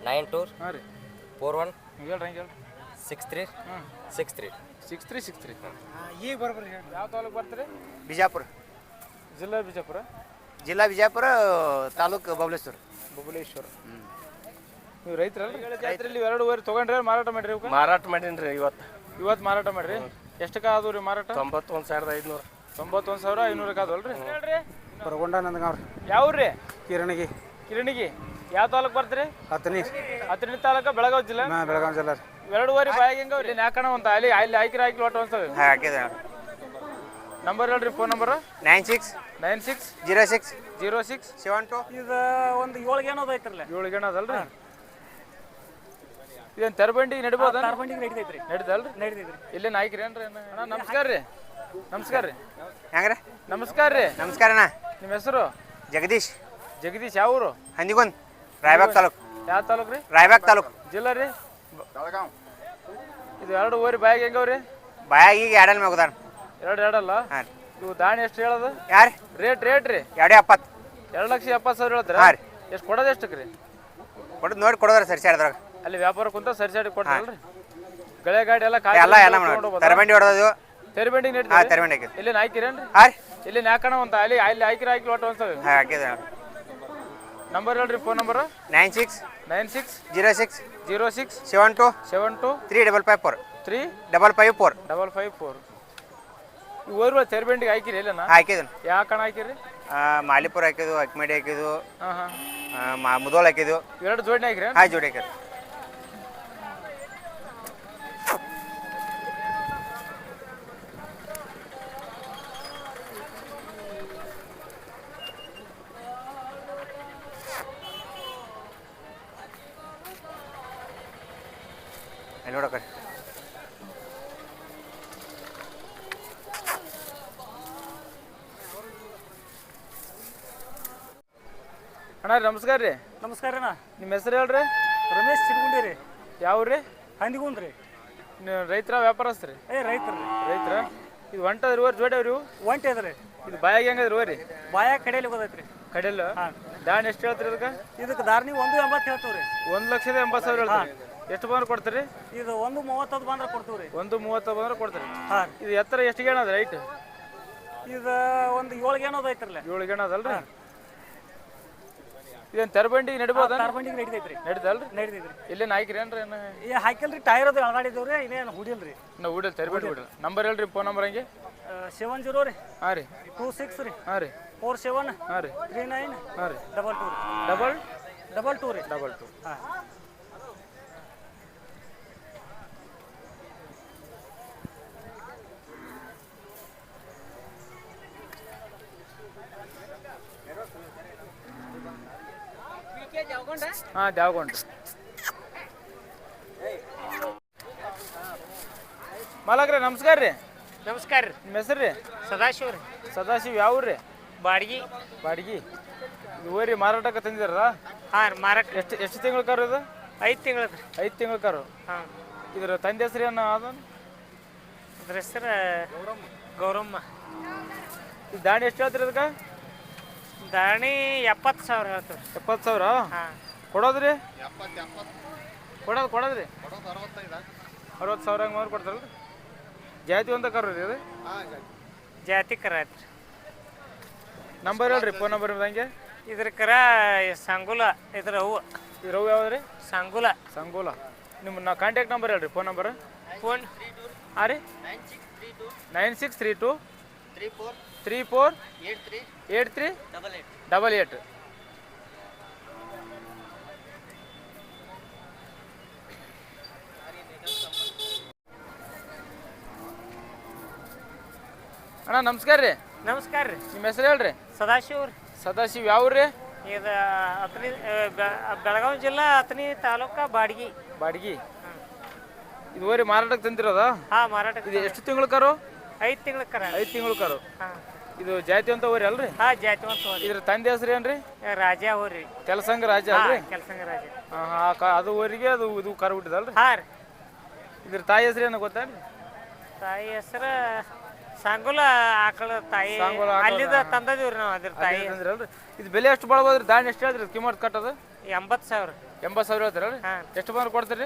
92 ಹಾಂ ರೀ 41 ಹೇಳ್ರಿ ಹಂಗೆ ಹೇಳ್ರಿ 63 63 6363 ಈಗ ಬರ್ಬರ್ರಿ ಹೇಳಿ. ಯಾವ ತಾಲೂಕು ಬರ್ತೀರಿ? ಬಿಜಾಪುರ ಜಿಲ್ಲಾ ಬಿಜಾಪುರ, ಜಿಲ್ಲಾ ಬಿಜಾಪುರ, ತಾಲೂಕು ಬಬಲೇಶ್ವರ. ಬಬಲೇಶ್ವರ. ನೀವು ರೈತರಲ್ರಿ? ರೈತರಲ್ಲಿ ಎರಡೂವರೆ ತೊಗೊಂಡ್ರಿ ಮಾರಾಟ ಮಾಡ್ರಿ ಇವಕ್ಕೆ? ಮಾರಾಟ ಮಾಡೀನಿ ಇವತ್ತು ಮಾರಾಟ ಮಾಡ್ರಿ. ಎಷ್ಟಕ್ಕೆ ಆದವು ರೀ ಮಾರಾಟ? 91,500. 91,500 ಆದವಲ್ರಿ? ಹೇಳ್ರಿ ಬರಗೊಂಡ ನಂದಗಾವ್ರಿ. ಯಾವ ರೀ? ಕಿರಣಗಿ ಕಿರಣಿಗಿ. ಯಾವ ತಾಲೂಕು ಬರ್ತೀರಿ? ಹತ್ತನಿ ಹತ್ತನೇ ತಾಲೂಕು, ಬೆಳಗಾವಿ ಜಿಲ್ಲಾ. ಬೆಳಗಾವಿ ಜಿಲ್ಲಾ ರೀ. ಎರಡೂವರೆ ಬಾಯಿಗೆ ಹೆಂಗವ್ರಿ? ಯಾಕಣ ಒಂದು ಅಲ್ಲಿ ಹಾಕಿರಿ ಒಟ್ಟು ಒಂದ್ಸಲ ಹಾಕಿದೆ ನಂಬರ್ ಹೇಳ್ರಿ, ಫೋನ್ ನಂಬರ್ 96 96 06 06 72. ಇದು ಒಂದು 7 ಗೇಣದ ಐತ್ರಲ್ಲ. 7 ಗೇಣ ಅದಲ್ರಿ? ಇದೇನು ತೆರಬಂಡಿ ನಡಿಬೋದ? ತಾರ್ಬಂಡಿಗೆ ನಡೀತೈತ್ರಿ. ನಡೀತಲ್ರಿ? ನಡೀತೈತ್ರಿ. ಇಲ್ಲೇನು ಹಾಕಿರಿ ಏನ್ರಿ? ಅಣ್ಣ ನಮಸ್ಕಾರ ರೀ. ನಮಸ್ಕಾರ ರೀ. ಹೆಂಗ್ರಿ? ನಮಸ್ಕಾರ ರೀ. ನಮಸ್ಕಾರ ಅಣ್ಣ. ನಿಮ್ಮ ಹೆಸರು? ಜಗದೀಶ್. ಜಗದೀಶ್. ಯಾವ ಊರು? ಹಂದಿಗೊಂದ್, ರಾಯಬಾಗ್ ತಾಲೂಕು. ಯಾವ ತಾಲೂಕು ರೀ? ರಾಯಬಾಗ್ ತಾಲೂಕು. ಜಿಲ್ಲಾ ರೀ? ಇದು ಎರಡೂವರೆ ಬಾಯಿಗೆ ಹೆಂಗವ್ರಿ? ಬಾಯಾಗ ಈಗ ಎರಡಲ್ಲಿ ಮಗುದಾನ. ಎರಡಲ್ಲ? ಹಾಂ ರೀ. ಇವು ದಾಣಿ ಎಷ್ಟು ಹೇಳೋದು? ಯಾರು? ರೇಟ್ ರೀ? 270. 2,70,000 ಹೇಳ್ತಾರೆ? ಹಾಂ ರೀ. ಎಷ್ಟು ಕೊಡೋದು ಎಷ್ಟಕ್ಕೆ ರೀ? ಕೊಡೋದು ನೋಡಿ ಕೊಡೋದ್ರಿ ಸರಿ ಅದ್ರಾಗ. ಅಲ್ಲಿ ವ್ಯಾಪಾರ ಕುಂತ ಸರಿ ಕೊಡ್ತಾರಲ್ರಿ? ಗಳೆ ಗಾಡಿ ಎಲ್ಲ ಎಲ್ಲ ತರಬಂಡಿ ಹೊಡೆದದು. ತೆರಬಂಡಿಗೆ ಹಾಂ, ನಡೀತಾರೆ? ತರಬಂಡಿ ಹಾಕಿದ್. ಇಲ್ಲೇನು ಹಾಕಿರೇನ್ರಿ? ಹಾಂ ರೀ. ಇಲ್ಲೇನು ಯಾಕಣ ಒಂದು ಅಲ್ಲಿ ಹಾಕಿರಿ ಒಟ್ಟು ಒಂದ್ಸಲ ಹಾಕಿದೆ. ನಂಬರ್ ಹೇಳ್ರಿ, ಫೋನ್ ನಂಬರ್ 96 96 06 06 72 72 3554 3554 554. 554. ಈ ಊರು ತೆರಬಂಡಿಗೆ ಹಾಕಿರಿ ಇಲ್ಲೇನ? ಹಾಕಿದನು. ಯಾಕಣ ಹಾಕಿರಿ? ಮಾಲಿಪುರ ಹಾಕಿದ್ವು, ಅಕ್ಮೇಡಿ ಹಾಕಿದ್ವು, ಹಾಂ ಮುದೋಲ್ ಹಾಕಿದ್ವು. ಎರಡು ಜೋಡಣೆ ಹಾಕಿರಿ? ಹಾಂ, ಜೋಡಿ ಹಾಕಿದ್ರು. ಅಲ್ಲಿ ನೋಡಕ ಅಣ್ಣ ನಮಸ್ಕಾರ ರೀ. ನಮಸ್ಕಾರ ಅಣ್ಣ. ನಿಮ್ಮ ಹೆಸರು ಹೇಳ್ರಿ? ರಮೇಶ್ ಚಿರಗುಂಡಿ ರೀ. ಯಾವ ರೀ? ಹಂದಿಗುಂದ್ ರೀ. ನೀವು ರೈತರ ವ್ಯಾಪಾರಸ್ತ್ರಿ? ರೈತರು ರೀ. ರೈತರ? ಇದು ಒಂಟದ್ರಿ ಓರಿ ಜೋಡ್ಯಾವ್ರಿ ಇವು? ಒಂಟಿ ಅದ ರೀ. ಇದು ಬಾಯಾಗ ಹೆಂಗದ್ರಿ ಓರಿ? ಬಾಯಾಗ ಕಡೆಯಲ್ಲಿ ಹೋದೈತ್ರಿ. ಕಡೆಯಲ್ಲ? ಹಾಂ. ದಾಣಿ ಎಷ್ಟು ಹೇಳ್ತೀರಿ ಇದಕ್ಕೆ? ಇದಕ್ಕೆ ದಾರ್ನಿ 180 ಹೇಳ್ತೀವಿ ರೀ. 1,80,000 ಹೇಳ್ತೀರಿ? ಎಷ್ಟು ಬಂದ್ರೆ ಕೊಡ್ತೀರಿ? ಇದು 130 ಬಂದ್ರೆ ಕೊಡ್ತೀವಿ ರೀ. 130 ಬಂದ್ರೆ ಕೊಡ್ತೀರಿ? ಹಾಂ. ಇದು ಎತ್ತರ ಎಷ್ಟು ಗೇಣ ಅದ ರೈಟ್? ಇದು ಒಂದು 7 ಗೇಣದ ಐತ್ರಲ್ಲ. 7 ಗೇಣ ಅದಲ್ರಿ? ಇದೇನು ತೆರಬಂಡಿಗೆ ನಡಿಬೋದ? ತಾರ್ಬಂಡಿಗೆ ನಡೀತೈತ್ರಿ. ನಡೀತಲ್ರಿ? ನಡೀತೈತ್ರಿ. ಇಲ್ಲೇನು ಹಾಕಿರಿ ಏನ್ರಿ? ಹಾಕಿಲ್ರಿ, ಟೈರ್ ಅದು ಅಳಗಾಡಿದ್ದೇವೆ ರೀ. ಇನ್ನೇನು ಹುಡಿಲ್ರಿ. ನಾವು ಊಡಲ್ ತೆರಬಂಡಿ ಬಿಡ್ರಿ. ನಂಬರ್ ಹೇಳ್ರಿ, ಫೋನ್ ನಂಬರ್ ಹಂಗೆ? 70 ರೀ. ಹಾಂ ರೀ. 26 ರೀ. ಹಾಂ ರೀ. 47 ಹಾಂ ರೀ. 39 ಹಾಂ ರೀ. 22 ಡಬಲ್ ರೀ. Double two. ಹಾಂ. ಹಾಂ, ದ್ಯಾವಗೊಂಡ್ರಿ. ಮಾಲಕ್ರೆ ನಮಸ್ಕಾರ ರೀ. ನಮಸ್ಕಾರ ರೀ. ನಿಮ್ಮ ಹೆಸರು ರೀ? ಸದಾಶಿವ ರೀ. ಸದಾಶಿವ್. ಯಾವ ಊರು ರೀ? ಬಾಡಿಗೆ. ಬಾಡಿಗೆ. ಇದು ಓರಿ ಮಾರಾಟಕ್ಕೆ ತಂದಿದ್ದಾರಲ್ಲ? ಹಾಂ, ಮಾರಾಟ. ಎಷ್ಟು ತಿಂಗಳ ಕಾರು ಇದು? 5 ತಿಂಗಳು ರೀ. 5 ತಿಂಗಳ ಕಾರು. ಹಾಂ. ಇದ್ರ ತಂದೆ ಹೆಸರು ಏನು ಅದ? ಅದ್ರ ಹೆಸರು ಗೌರಮ್ಮ. ಇದು ದಾಣಿ ಎಷ್ಟು ಹೇಳ್ತೀರಿ ಅದಕ್ಕೆ? ದಾಣಿ 70,000 ಹೇಳ್ತೀವಿ. 70,000? ಹಾಂ. ಕೊಡೋದ್ರಿ? ಕೊಡೋದ್ರಿ? 60,000 ಹಂಗೆ ಮಾರು ಕೊಡ್ತಾರಲ್ರಿ? ಜಾತಿ ಅಂತ ಕರು ರೀ ಅದು? ಜಾತಿ ಕರ ಐತ್ರಿ. ನಂಬರ್ ಹೇಳ್ರಿ, ಫೋನ್ ನಂಬರ್ ಹಂಗೆ? ಇದ್ರ ಕರ ಸಂಗುಲ. ಇದ್ರ ಹೂವು. ಇದ್ರ ಹೂವು ಯಾವ್ದು ರೀ? ಸಂಗುಲ. ಸಂಗೋಲ. ನಿಮ್ಮ ಕಾಂಟ್ಯಾಕ್ಟ್ ನಂಬರ್ ಹೇಳ್ರಿ, ಫೋನ್ ನಂಬರ್? ಫೋನ್ ಹಾಂ ರೀ. 9632 34 83 88. ಅಣ್ಣ ನಮಸ್ಕಾರ ರೀ. ನಮಸ್ಕಾರ ರೀ. ನಿಮ್ಮ ಹೆಸರು ಹೇಳ್ರಿ? ಸದಾಶಿವ ರೀ. ಸದಾಶಿವ್. ಯಾವ ಊರು ರೀ? ಇದು ಅತನಿ ಬೆಳಗಾವಿ ಜಿಲ್ಲಾ, ಅತನಿ ತಾಲೂಕು, ಬಾಡಿಗೆ. ಬಾಡಿಗೆ. ಇದು ಓರಿ ಮಾರಾಟಕ್ಕೆ ತಂದಿರೋದಾ? ಹಾಂ, ಮಾರಾಟ. ಇದು ಎಷ್ಟು ತಿಂಗಳು ಕಾರು? 5 ತಿಂಗಳ ಕರ. 5 ತಿಂಗಳು ಕಾರು. ಹಾಂ. ಇದು ಜಾತಿ ಅಂತ ಓರಿ ಅಲ್ರಿ? ಹಾಂ, ಜಾತಿ ಅಂತ ಹೋರಿ. ಇದ್ರ ತಂದೆ ಹೆಸರು ಏನ್ರಿ? ರಾಜ ಹೋರಿ. ಕೆಲಸಂಗ ರಾಜ ಅಲ್ರಿ? ಕೆಲಸಂಗ ರಾಜ. ಹಾಂ, ಅದು ಊರಿಗೆ ಅದು ಇದು ಕರು ಬಿಟ್ಟಿದಲ್ರಿ? ಹಾಂ ರೀ. ಇದ್ರ ತಾಯಿ ಹೆಸರು ಏನೋ ಗೊತ್ತಾ? ತಾಯಿ ಹೆಸರು ಸಂಗುಲ. ಆಕಳ ತಾಯಿ ಸಂಗುಲ ಆಕಳ. ಅಲ್ಲಿದ ತಂದದೀವ್ರಿ ನಾವು. ಅದ್ರ ತಾಯಿ ತಂದಿರಲ್ರಿ? ಇದು ಬೆಲೆ ಎಷ್ಟು ಬಾಳ್ಬೋದ್ರಿ? ದಾಣಿ ಎಷ್ಟು ಹೇಳ್ರಿ ಕಿಮ್ಮತ್ ಕಟ್ಟೋದು? 80,000. 80,000 ಹೇಳ್ತೀರಲ್ಲ ಹಾಂ. ಎಷ್ಟು ಬಂದ್ರೆ ಕೊಡ್ತೀರಿ?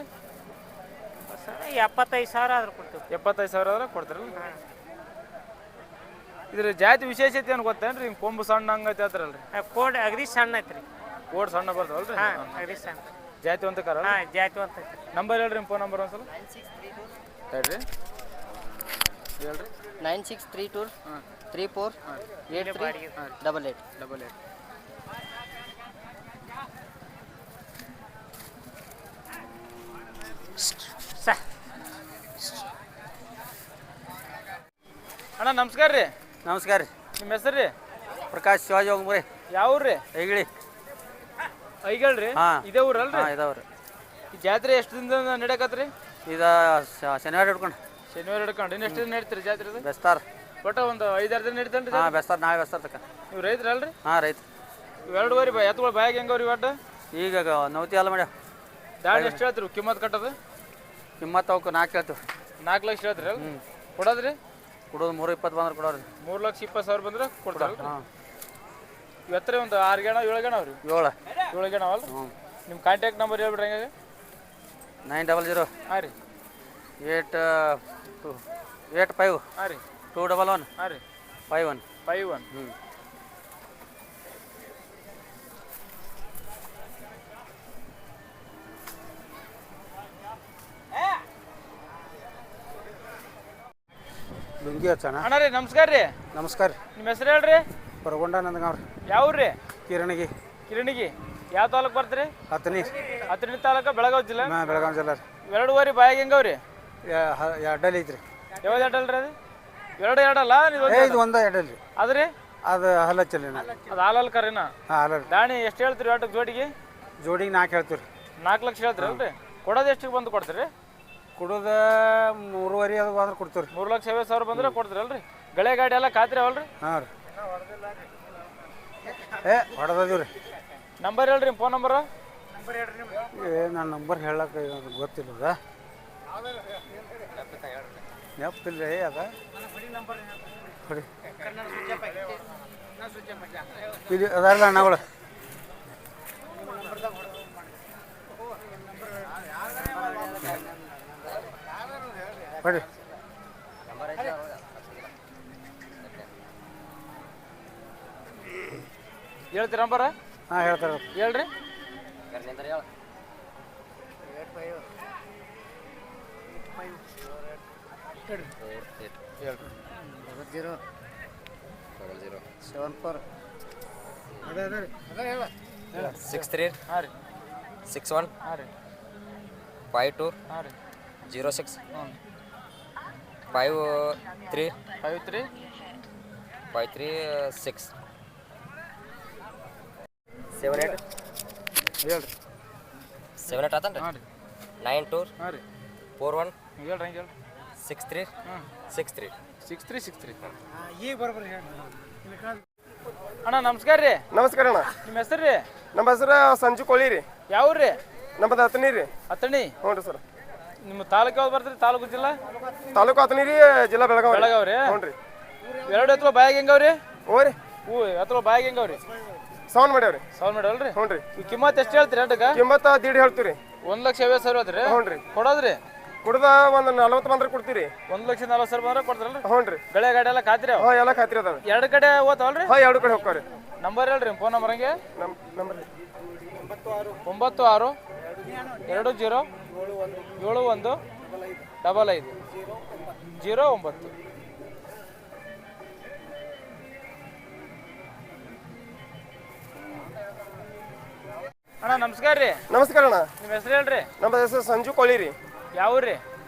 ಸರ್ 75,000 ಆದ್ರೆ ಕೊಡ್ತೀವಿ. 75,000 ಆದ್ರೆ ಕೊಡ್ತೀರಲ್ಲ. ಹಾಂ. ಇದ್ರ ಜಾತಿ ವಿಶೇಷತೆ ಏನು ಗೊತ್ತೇನ್ರಿ? ಹಿಂಗೆ ಕೊಂಬು ಸಣ್ಣ ಹಂಗೈತೆ ಹೇಳ್ತಾರಲ್ರಿ. ಕೋಡ್ ಅಗದಿ ಸಣ್ಣ ಐತ್ರಿ. ಕೋಡ್ ಸಣ್ಣ ಬರ್ತಾವಲ್ರಿ? ಹಾಂ ಅಗದಿ ಸಣ್ಣ. ಜಾತಿ ಅಂತ ಕಾರ ಹಾಂ ಜಾತಿವಂತ ಐತ್ರಿ. ನಂಬರ್ ಹೇಳ್ರಿ, ನಿಮ್ಮ ಫೋನ್ ನಂಬರ್ ಒಂದ್ಸಲ ಹೇಳ್ರಿ. ಹೇಳ್ರಿ 9632 34 83 88. ಅಣ್ಣ ನಮಸ್ಕಾರ ರೀ. ನಮಸ್ಕಾರ ರೀ. ನಿಮ್ಮ ಹೆಸರು ರೀ? ಪ್ರಕಾಶ್ ಶಿವಾಜಿ ಹೋಗ್ರಿ. ಯಾವ ಊರ್ರಿ? ಐಗಿಳಿ. ಐಗಳ್ರಿ? ಹಾಂ. ಇದೇ ಊರಲ್ರಿ? ಹಾಂ ಇದಾವ್ರಿ. ಈ ಜಾತ್ರೆ ಎಷ್ಟು ದಿನದಿಂದ ನಡೆಯಕತ್ರಿ? ಇದು ಶನಿವಾರ ಹಿಡ್ಕೊಂಡು ಶನಿವಾರ ಹಿಡ್ಕೊಂಡು ಇನ್ನು ಎಷ್ಟು ದಿನ ನಡೀತೀರಿ ಜಾತ್ರೆ? ಬೆಸ್ತಾರ. ಒಟ್ಟು ಒಂದು 5-6 ದಿನ ನಡೀತೇನ್ರಿ? ಹಾಂ ಬೆಸ್ತಾರ, ನಾಳೆ ಬೆಸ್ತಾರ ತಕ್ಕ. ನೀವು ರೈತರಲ್ರಿ? ಹಾಂ ರೈತ. ಇವೆರಡುವರೆ ಎತ್ತುಗಳು ಬಾಯಾಗ ಹೆಂಗವ್ರಿ ಒಟ್ಟು? ಈಗ ನೌತಿ ಅಲ್ಲ ಮಾಡ್ಯಾವ. ದಾಡಿ ಎಷ್ಟು ಹೇಳ್ತೀರಿ ಕಿಮ್ಮತ್ ಕಟ್ಟೋದು? ಕಿಮ್ಮತ್ತು ಅವಕ್ಕೆ 4 ಹೇಳ್ತೀವಿ. 4 ಲಕ್ಷ ಹೇಳ್ತೀರಿ ಅಲ್ಲ? ಕೊಡೋದ್ರಿ? ಕೊಡೋದು 320 ಬಂದ್ರೆ ಕೊಡೋರಿ. 3,20,000 ಬಂದ್ರೆ ಕೊಡ್ತಾರ? ಹಾಂ. ಇವತ್ತೇ ಒಂದು 6 ಗಣ 7 ಗಣ ಅವ್ರಿ? 7 ಗಣ ಅವಲ್ಲ? ಹ್ಞೂ. ನಿಮ್ಮ ಕಾಂಟ್ಯಾಕ್ಟ್ ನಂಬರ್ ಹೇಳ್ಬಿಡ್ರಿ ಹೆಂಗೆ? 900 ಹಾಂ ರೀ. 85 ಹಾಂ ರೀ. 211 ಹಾಂ ರೀ. 51. 51. ಹ್ಞೂ. ಲುಂಗಿ ಹಚ್ಚಣ. ಅಣ್ಣ ರೀ ನಮಸ್ಕಾರ ರೀ. ನಮಸ್ಕಾರ. ನಿಮ್ಮ ಹೆಸರು ಹೇಳ್ರಿ? ಪರಗೊಂಡ ನಂದಗಾವ್ರಿ. ಯಾವ ಊರ್ರಿ? ಕಿರಣಗಿ. ಕಿರಣಿಗಿ. ಯಾವ ತಾಲೂಕು ಬರ್ತೀರಿ? ಹತ್ತನಿ. ಹತ್ತನೇ ತಾಲೂಕು, ಬೆಳಗಾವಿ ಜಿಲ್ಲೆ. ಬೆಳಗಾವಿ ಜಿಲ್ಲೆ ರೀ. ಎರಡುವರೆ ಬಾಯಾಗ ಹೆಂಗವ್ರಿ? ಅಡ್ಡಲ್ಲಿ ಐತ್ರಿ. ಯಾವ್ದು ಎರಡಲ್ರಿ ಅದು? ಎರಡಲ್ಲ ಇದು ಒಂದ ಎಡ್ಡಲ್ರಿ. ಅದ್ರಿ? ಅದು ಹಲ್ಲಚ್ಚಲ್ಲಿ. ಅದು ಹಾಲಲ್ ಕರಿನ? ಹಾಂ ಹಾಲರಿ. ದಾಣಿ ಎಷ್ಟು ಹೇಳ್ತೀರಿ ಒಟ್ಟು ಜೋಡಿಗೆ? ಜೋಡಿಗೆ 4 ಹೇಳ್ತೀವಿ ರೀ. 4 ಲಕ್ಷ ಹೇಳ್ತೀರಿ ಅಲ್ರಿ? ಕೊಡೋದು ಎಷ್ಟಿಗೆ ಬಂದು ಕೊಡ್ತೀರಿ? ಕೊಡೋದು 3.5 ಅದು ಬಂದ್ರೆ ಕೊಡ್ತೀವಿ ರೀ. 3,50,000 ಬಂದ್ರೆ ಕೊಡ್ತೀರಿ ಅಲ್ರಿ? ಗಳೆ ಗಾಡಿ ಎಲ್ಲ ಖಾತ್ರಿ ಅವಲ್ರಿ? ಹಾಂ ರೀ. ಹೊಡೆದೀವಿ ರೀ. ನಂಬರ್ ಹೇಳ್ರಿ, ನಿಮ್ಮ ಫೋನ್ ನಂಬರ್? ನನ್ನ ನಂಬರ್ ಹೇಳಕ್ಕೆ ಗೊತ್ತಿಲ್ಲ ಅದ. ನೆನಪಿಲ್ಲ ರೀ ಅದ. ಹೊಡಿ ಇದು ಅದಲ್ಲ ಅಣ್ಣಗಳು. ಹೊಡಿ ಹೇಳ್ತೀರ ನಂಬರ? ಹಾಂ ಹೇಳ್ತಾರೆ. ಹೇಳ್ರಿ. ಹೇಳ್ರಿ. 74 63 ಹಾಂ ರೀ. 61 ಹಾಂ ರೀ. 52 ಹಾಂ ರೀ. 06 ಹ್ಞೂ. 53 53 536 78 ಹೇಳ್ರಿ. 78 ಆತನ್ರಿ? ಹಾಂ ರೀ. 92 ಹಾಂ ರೀ. 41 ಹೇಳ್ರಿ ಹಂಗೆ ಹೇಳ್ರಿ. 63 ಹ್ಞೂ. 63 6363. ಈಗ ಬರೋಬ್ಬರಿ ಹೇಳಿ. ಅಣ್ಣ ನಮಸ್ಕಾರ ರೀ. ನಮಸ್ಕಾರ ಅಣ್ಣ. ನಿಮ್ಮ ಹೆಸರು ರೀ? ನಮ್ಮ ಹೆಸರು ಸಂಜು ಕೋಳಿ ರೀ. ಯಾವ ರೀ? ನಮ್ಮದು ಹತ್ತನಿ ರೀ. ಹತ್ತಣಿ. ಹ್ಞೂ ರೀ ಸರ್. ನಿಮ್ಮ ತಾಲೂಕು ಯಾವ್ದು ಬರ್ತೀರಿ? ತಾಲೂಕು ಜಿಲ್ಲಾ? ತಾಲೂಕು ಹತ್ತನಿ ರೀ, ಜಿಲ್ಲಾ ಬೆಳಗಾವಿ. ಬೆಳಗಾವಿ ರೀ? ಹ್ಞೂ ರೀ. ಎರಡು ಎತ್ತುವ ಬಾಯಾಗ ಹೆಂಗವ್ರಿ? ಹ್ಞೂ ರೀ. ಹ್ಞೂ ಎತ್ತುವ ಬಾಯಾಗ ಹೆಂಗವ್ರಿ? ಸೌಂಡ್ ಮಾಡ್ಯಾವ್ರಿ. ಸೌಲ್ ಮಾಡಲ್ರಿ? ಹ್ಞೂ ರೀ. ಈ ಕಿಮ್ಮತ್ ಎಷ್ಟು ಹೇಳ್ತೀರಿ ಎರಡಕ್ಕೆ? ಕಿಮ್ಮತ್ತ 1.5 ಹೇಳ್ತೀವಿ ರೀ. 1,50,000 ಹೇಳ್ತೀರಿ? ಹ್ಞೂ ರೀ. ಕೊಡೋದ್ರಿ? ಕುಡ್ದ ಒಂದು 40 ಬಂದ್ರೆ ಕೊಡ್ತೀವಿ ರೀ. 1,40,000 ಬಂದ್ರೆ ಕೊಡ್ತಾರಲ್ರಿ? ಹ್ಞೂ ರೀ. ಗಳೆ ಗಾಡಿ ಎಲ್ಲ ಖಾತ್ರಿ ಅವ? ಹಾಂ ಎಲ್ಲ ಖಾತ್ರಿ ಅದಾವೆ. ಎರಡು ಕಡೆ ಓದ್ತಾವಲ್ರಿ? ಹಾಂ 2 ಕಡೆ ಹೋಗ್ತಾವ್ರಿ. ನಂಬರ್ ಹೇಳ್ರಿ, ಫೋನ್ ನಂಬರ್ ಹಂಗೆ? ನಂಬರ್ 96 20 71 55 09. ಅಣ್ಣ ನಮಸ್ಕಾರ ರೀ. ನಮಸ್ಕಾರ ಅಣ್ಣ. ನಿಮ್ಮ ಹೆಸರು ಹೇಳ್ರಿ? ನಮ್ಮ ಹೆಸರು ಸಂಜು ಕೋಳಿ ರೀ. ಯಾವ ಊರ್ರಿ?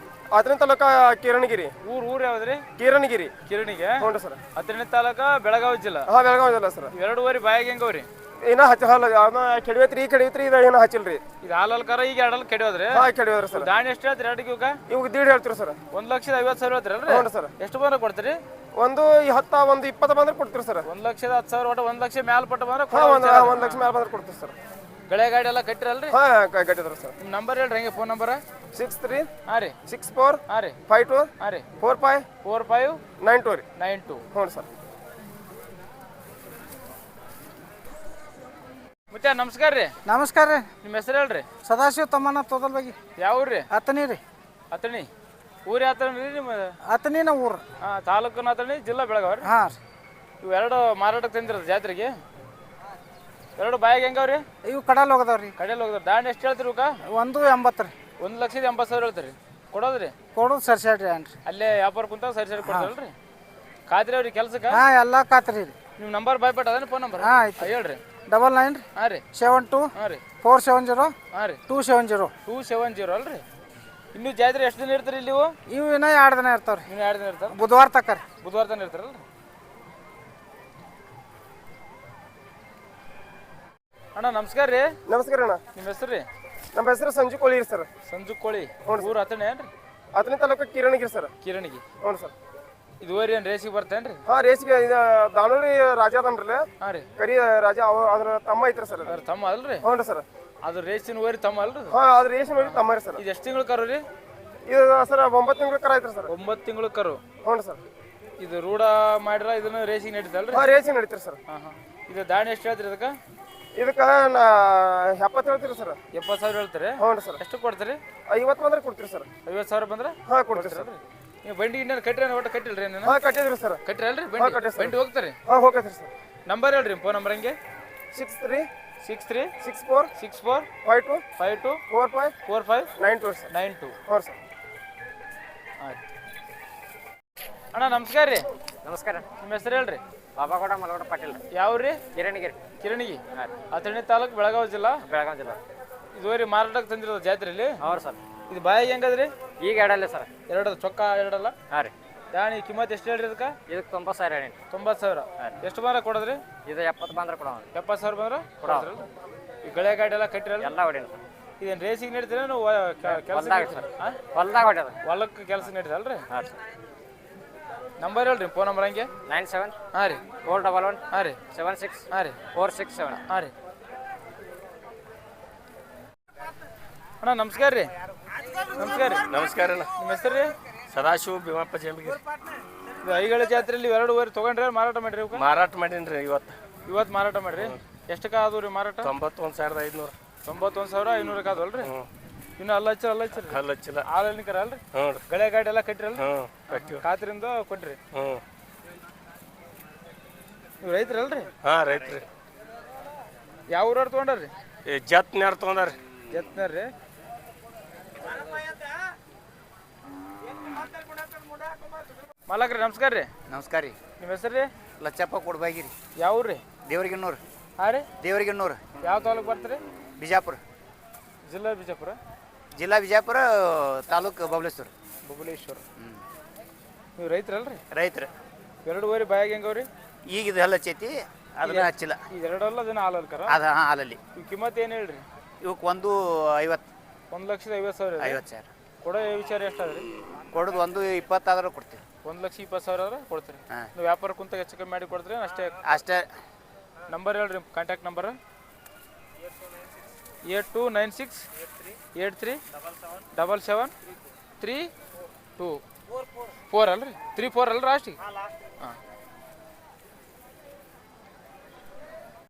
ಹತ್ತನೇ ತಾಲೂಕು ಕಿರಣಗಿರಿ. ಊರು ಯಾವ್ದ್ರಿ? ಕಿರಣಗಿರಿ. ಕಿರಣಿಗೆ? ಹ್ಞೂ ರೀ ಸರ್. ಹತ್ತನೇ ತಾಲೂಕ, ಬೆಳಗಾವಿ ಜಿಲ್ಲಾ. ಹಾಂ ಬೆಳಗಾವಿ ಜಿಲ್ಲಾ ಸರ್. ಎರಡೂವರೆ ಬಾಯಾಗ ಹೆಂಗವ್ರಿ? ಏನೋ ಕೆಡವೈತ್ರಿ ಇದು ಏನೋ ಹಚ್ಚಿಲ್ರಿ. ಇದು ಹಾಲಲ್ ಕರ ಈಗ ಎರಡಲ್ಲಿ ಕೆಡೋದ್ರಿ? ಹಾಂ ಕೆಡವ್ರಿ ಸರ್. ದಾಣಿ ಎಷ್ಟು ಹೇಳ್ತೀರಿ ಎರಡಿಗೆ ಇವಾಗ? ಇವಾಗ 1.5 ಹೇಳ್ತೀರಿ ಸರ್. 1,50,000 ಹೇಳ್ತೀರಲ್ರಿ? ಹ್ಞೂ ಸರ್. ಎಷ್ಟು ಬಂದ್ರೆ ಕೊಡ್ತೀರಿ? ಒಂದು 10 ಒಂದು 20 ಬಂದ್ರೆ ಕೊಡ್ತೀರಿ ಸರ್. 1,10,000 ಒಟ್ಟು 1,00,000 ಮ್ಯಾಲ ಪಟ್ಟ ಬಂದ್ರೆ ಹಾಂ 1 ಲಕ್ಷ ಮೇಲೆ ಬಂದ್ರೆ ಕೊಡ್ತೀವಿ ಸರ್. ಗಳೆ ಗಾಡಿ ಎಲ್ಲ ಕಟ್ಟಿರಲ್ರಿ? ಹಾಂ ಗಟ್ಟಿದ್ರು ಸರ್. ನಿಮ್ಮ ನಂಬರ್ ಹೇಳ್ರಿ ಹಂಗೆ, ಫೋನ್ ನಂಬರ್? 63 ಹಾಂ ರೀ. 64 ಹಾಂ ರೀ. 52 ಹಾಂ ರೀ. 45 4592 ರೀ. 92. ಹ್ಞೂ ಸರ್. ಮುತ್ಯ ನಮಸ್ಕಾರ ರೀ. ನಮಸ್ಕಾರ ರೀ. ನಿಮ್ಮ ಹೆಸರು ಹೇಳ್ರಿ. ಸದಾಶಿವ ತಮ್ಮನ ತೋದಲ್ ಬಗ್ಗೆ. ಯಾವ ಊರ್ರಿ? ಅತನಿ ರೀ. ಅತಣಿ ಊರು ಯಾವ ರೀ ನಿಮ್ಮ? ಅತನಿನ ಊರು. ಹಾಂ, ತಾಲೂಕಿನ ಅತಣಿ, ಜಿಲ್ಲಾ ಬೆಳಗಾವಿ ರೀ. ಹಾಂ ರೀ. ಇವು ಎರಡು ಮಾರಾಟಕ್ಕೆ ತಂದಿರೋದು ಜಾತ್ರೆಗೆ. ಎರಡು ಬಾಯಿಗೆ ಹೆಂಗವ್ರಿ? ಇವು ಕಡಲ್ ಹೋಗದವ್ರಿ. ಕಡೆಯಲ್ಲಿ ಹೋಗಿದ್ರು. ದಾಂಡ್ ಎಷ್ಟು ಹೇಳ್ತೀರಿ ಇವಕ್ಕ? 180 ರೀ. 1,80,000 ಹೇಳ್ತೀರಿ. ಕೊಡೋದ್ರಿ? ಕೊಡೋದು ಸರ್ಸಾಡ್ರಿ ಏನ್ರಿ. ಅಲ್ಲೇ ವ್ಯಾಪಾರ ಕುಂತ ಸರಿ ಕೊಡ್ತಾರಲ್ರಿ? ಖಾತ್ರಿ ಅವ್ರಿ ಕೆಲ್ಸಕ್ಕೆ? ಹಾಂ, ಎಲ್ಲ ಖಾತ್ರಿ ರೀ. ನಿಮ್ಮ ನಂಬರ್ ಬಾಯ್ಪಟ್ಟ ಅದೇನು ಫೋನ್ ನಂಬರ್? ಹಾಂ, ಆಯ್ತು. ಹೇಳ್ರಿ. 99 ರೀ. ಹಾಂ ರೀ. 72 ಹಾಂ ರೀ. 470 ಹಾಂ ರೀ. 270. 270 ಅಲ್ರಿ. ಇನ್ನು ಜಾತ್ರೆ ಎಷ್ಟು ದಿನ ಇರ್ತೀರಿ ಇಲ್ಲಿ ನೀವು? ಇವು ಇನ್ನೂ 2 ದಿನ ಇರ್ತಾವ್ರಿ. ಇನ್ನು 2 ದಿನ ಇರ್ತಾರ? ಬುಧವಾರ ತಕ್ಕ ರೀ. ಬುಧವಾರ ತನಕ ಇರ್ತಾರಲ್ರಿ? ಅಣ್ಣ ನಮಸ್ಕಾರ ರೀ. ನಮಸ್ಕಾರ ಅಣ್ಣ. ನಿಮ್ಮ ಹೆಸರು ರೀ? ನಮ್ಮ ಹೆಸರು ಸಂಜು ಕೋಳಿ ರೀ ಸರ್. ಸಂಜು ಕೋಳಿ. ಊರು ಅತಣಿ ಏನ್ರಿ? ಅತನಿ ತಾಲೂಕು ಕಿರಣಿಗಿರಿ ಸರ್. ಕಿರಣಿಗಿ. ಹ್ಞೂ ಸರ್. ಇದು ಓರಿ ಏನು ರೇಸಿಗೆ ಬರ್ತೇನ್ರಿ? ಹಾಂ, ರೇಸ್ಗೆ ಇದು ದಾನೋಳಿ ರಾಜ ಅದನ್ರಿ. ಹಾಂ ರೀ. ಕರಿ ರಾಜ ಅದ್ರ ತಮ್ಮ ಐತ್ರಿ ಸರ್. ಅದ್ರ ತಮ್ಮ ಅಲ್ರಿ? ಹ್ಞೂ ಸರ್. ಅದು ರೇಸಿನ ಓರಿ ತಮ್ಮ ಅಲ್ರಿ? ಹಾಂ, ಅದ್ರ ರೇಸ್ ನೋಡಿ ತಮ್ಮ ರೀ ಸರ್. ಇದು ಎಷ್ಟು ತಿಂಗಳು ಕರು ರೀ? ಇದು ಸರ್ 9 ತಿಂಗಳ ಕರ ಐತ್ರಿ ಸರ್. 9 ತಿಂಗಳು ಕರು. ಹ್ಞೂ ಸರ್. ಇದು ರೂಢ ಮಾಡಿರ ಇದನ್ನ ರೇಸಿಗೆ ನಡೀತಲ್ರಿ? ಹಾಂ, ರೇಸಿಗೆ ನಡೀತೀರಿ ಸರ್. ಹಾಂ ಹಾಂ. ಇದು ದಾಣಿ ಎಷ್ಟು ಹೇಳ್ತೀರಿ ಇದಕ್ಕೆ? ಇದಕ್ಕೆ 70 ಹೇಳ್ತೀರಿ ಸರ್. 70,000 ಹೇಳ್ತೀರಿ? ಹ್ಞೂ ಸರ್. ಎಷ್ಟು ಕೊಡ್ತೀರಿ? 50 ಬಂದ್ರೆ ಕೊಡ್ತೀರಿ ಸರ್. 50,000 ಬಂದ್ರೆ? ಹಾಂ, ಕೊಡ್ತೀರಿ ಸರ್. ನೀವು ಬಂಡಿ ಇನ್ನೇನು ಕಟ್ಟಿರಿ? ಒಟ್ಟು ಕಟ್ಟಿಲ್ರಿ ನೀನು? ಹಾಂ, ಕಟ್ಟಿದ್ರಿ ಸರ್. ಕಟ್ಟಿರಿ ಅಲ್ರಿ? ಹಾಂ, ಬಂಡಿ ಕಟ್ಟಿರಿ ಸರ್. ಬಂಡಿ ಹೋಗ್ತಾರೆ? ಹಾಂ, ಹೋಗತ್ರಿ ಸರ್. ನಂಬರ್ ಹೇಳ್ರಿ, ಫೋನ್ ನಂಬರ್ ಹಂಗೆ. 63 63 64 64 52 52 45 45 92 ಸರ್. 92. ಹ್ಞೂ ಸರ್. ಆಯ್ತು ಅಣ್ಣ ನಮಸ್ಕಾರ ರೀ. ನಮಸ್ಕಾರ. ನಿಮ್ಮ ಹೆಸರು ಹೇಳ್ರಿ? ಬಾಬಾಗೌಡ ಮಲಗೌಡ ಪಾಟೀಲ್ ರೀ. ಯಾವ ರೀ? ಕಿರಣಿಗಿರಿ. ಕಿರಣಿಗಿ. ಅತಣಿ ತಾಲೂಕು, ಬೆಳಗಾವಿ ಜಿಲ್ಲಾ. ಬೆಳಗಾವಿ ಜಿಲ್ಲಾ. ಇದು ರೀ ಮಾರಾಟಕ್ಕೆ ತಂದಿರೋದು ಜಾತ್ರೆಯಲ್ಲಿ? ಹೌದು ಸರ್. ಇದು ಬಾಯಿಗೆ ಹೆಂಗದ್ರಿ? ಈಗ ಎರಡಲ್ಲೇ ಸರ್. ಎರಡು ಚೊಕ್ಕ ಎರಡಲ್ಲ? ಹಾಂ ರೀ. ದಾಣಿ ಕಿಮ್ಮತ್ ಎಷ್ಟು ಹೇಳ್ರಿ ಇದಕ್ಕೆ? ಇದಕ್ಕೆ 90,000 ಹೇಳಿ. 90,000. ಎಷ್ಟು ಬಂದ್ರೆ ಕೊಡೋದ್ರಿ? ಇದು 70 ಬಂದ್ರೆ ಕೊಡೋಣ. 70,000 ಬಂದ್ರೆ ಕೊಡೋದ್ರಲ್ಲ? ಈ ಗಳೆ ಗಾಡಿ ಎಲ್ಲ ಕಟ್ಟಿರಲ್ಲ? ಎಲ್ಲ ಹೊಡೀನಿ ಸರ್. ಇದೇನು ರೇಸಿಗೆ ನಡೀತೀರ? ಕೆಲಸ ಹೊಲ್ದಾಗ ಹೊಡ್ಯದ. ಹೊಲಕ್ಕೆ ಕೆಲಸ ನಡೀತಲ್ರಿ? ಹಾಂ ಸರ್. ನಂಬರ್ ಹೇಳ್ರಿ, ಫೋನ್ ನಂಬರ್ ಹಂಗೆ. 97 ಹಾಂ ರೀ. 411 ಹಾಂ ರೀ. 76 ಹಾಂ ರೀ. 467. ಹಾಂ ರೀ. ಅಣ್ಣ ನಮಸ್ಕಾರ ರೀ. ನಮಸ್ಕಾರ ರೀ. ನಮಸ್ಕಾರ ಅಣ್ಣ. ನಿಮ್ಮ ಹೆಸರು ರೀ? ಸದಾಶಿವ ಭೀಮಪ್ಪ ಜಂಬಿಗಿರಿ. ಇದು ಐಗಳ ಜಾತ್ರೆಯಲ್ಲಿ ಎರಡು ಊರು ತೊಗೊಂಡ್ರಿ, ಮಾರಾಟ ಮಾಡಿರಿ? ಮಾರಾಟ ಮಾಡೀನಿ ರೀ ಇವತ್ತು ಮಾರಾಟ ಮಾಡಿರಿ? ಎಷ್ಟಕ್ಕೆ ಆದವು ರೀ ಮಾರಾಟ? 91,500. 91,500 ಆದವಲ್ರಿ? ಇನ್ನು ಅಲ್ಲ ಹಚ್ಚಿರಿ? ಅಲ್ಲ ಹಚ್ಚಿಲ್ಲ. ಹಾಲಲ್ಲಿ ಕರ ಅಲ್ರಿ? ಹ್ಞೂ ರೀ. ಗಳೆ ಗಾಡಿ ಎಲ್ಲ ಕಟ್ಟಿರಲ್ರಿ? ಹ್ಞೂ, ಕಟ್ಟಿವಿ. ಖಾತ್ರಿಯಿಂದ ಕೊಟ್ರಿ? ಹ್ಞೂ. ನೀವು ರೈತರಲ್ರಿ? ಹಾಂ, ರೈತ್ರಿ. ಯಾವ ಊರವ್ರು ತೊಗೊಂಡ್ರಿ? ಜತ್ನ್ಯಾರು ತೊಗೊಂಡಾರಿ. ಜತ್ನಾರ ರೀ. ಮಾಲಕ್ರಿ ನಮಸ್ಕಾರ ರೀ. ನಮಸ್ಕಾರ ರೀ. ನಿಮ್ಮ ಹೆಸರು ರೀ? ಲಚ್ಚಪ್ಪ ಕೊಡ್ಬಾಗಿರಿ. ಯಾವ ಊರು ರೀ? ದೇವರಿಗಿನ್ನೂರು. ಹಾಂ ರೀ. ದೇವರಿಗಿನ್ನೂರು. ಯಾವ ತಾಲೂಕು ಬರ್ತೀರಿ? ಬಿಜಾಪುರ ಜಿಲ್ಲಾ ಬಿಜಾಪುರ. ಜಿಲ್ಲಾ ಬಿಜಾಪುರ, ತಾಲೂಕು ಬಬಲೇಶ್ವರ. ಬಬಲೇಶ್ವರ. ನೀವು ರೈತರಲ್ರಿ? ರೈತರು. ಎರಡು ಊರಿ ಬಾಯಾಗ ಹೆಂಗವ್ರಿ? ಈಗ ಇದು ಹಲ್ಲ ಹಚ್ಚೈತಿ, ಅದನ್ನ ಹಚ್ಚಿಲ್ಲ. ಈಗ ಎರಡಲ್ಲ ಅದನ್ನ ಹಾಲಲ್ಲಿ ಕರ? ಅದು ಹಾಂ, ಹಾಲಲ್ಲಿ. ಇವು ಕಿಮ್ಮತ್ ಏನು ಹೇಳ್ರಿ? ಇವಕ್ಕೆ 150. 1,50,000. 50,000 ಕೊಡೋ ವಿಚಾರ ಎಷ್ಟು ಅದ ರೀ? ಕೊಡೋದು 120 ಆದ್ರೆ ಕೊಡ್ತೀವಿ. 1,20,000 ಆದ್ರೆ ಕೊಡ್ತೀರಿ? ಹಾಂ. ನೀವು ವ್ಯಾಪಾರ ಕುಂತ ಹೆಚ್ಚು ಕಮ್ಮಿ ಮಾಡಿ ಕೊಡ್ತೀರಿ ಅಷ್ಟೇ? ಅಷ್ಟೇ. ನಂಬರ್ ಹೇಳ್ರಿ, ಕಾಂಟ್ಯಾಕ್ಟ್ ನಂಬರ್. 8296 83 77 324 ಅಲ್ರಿ? 34 ಅಲ್ರಿ ಲಾಸ್ಟಿಗೆ? ಹಾಂ.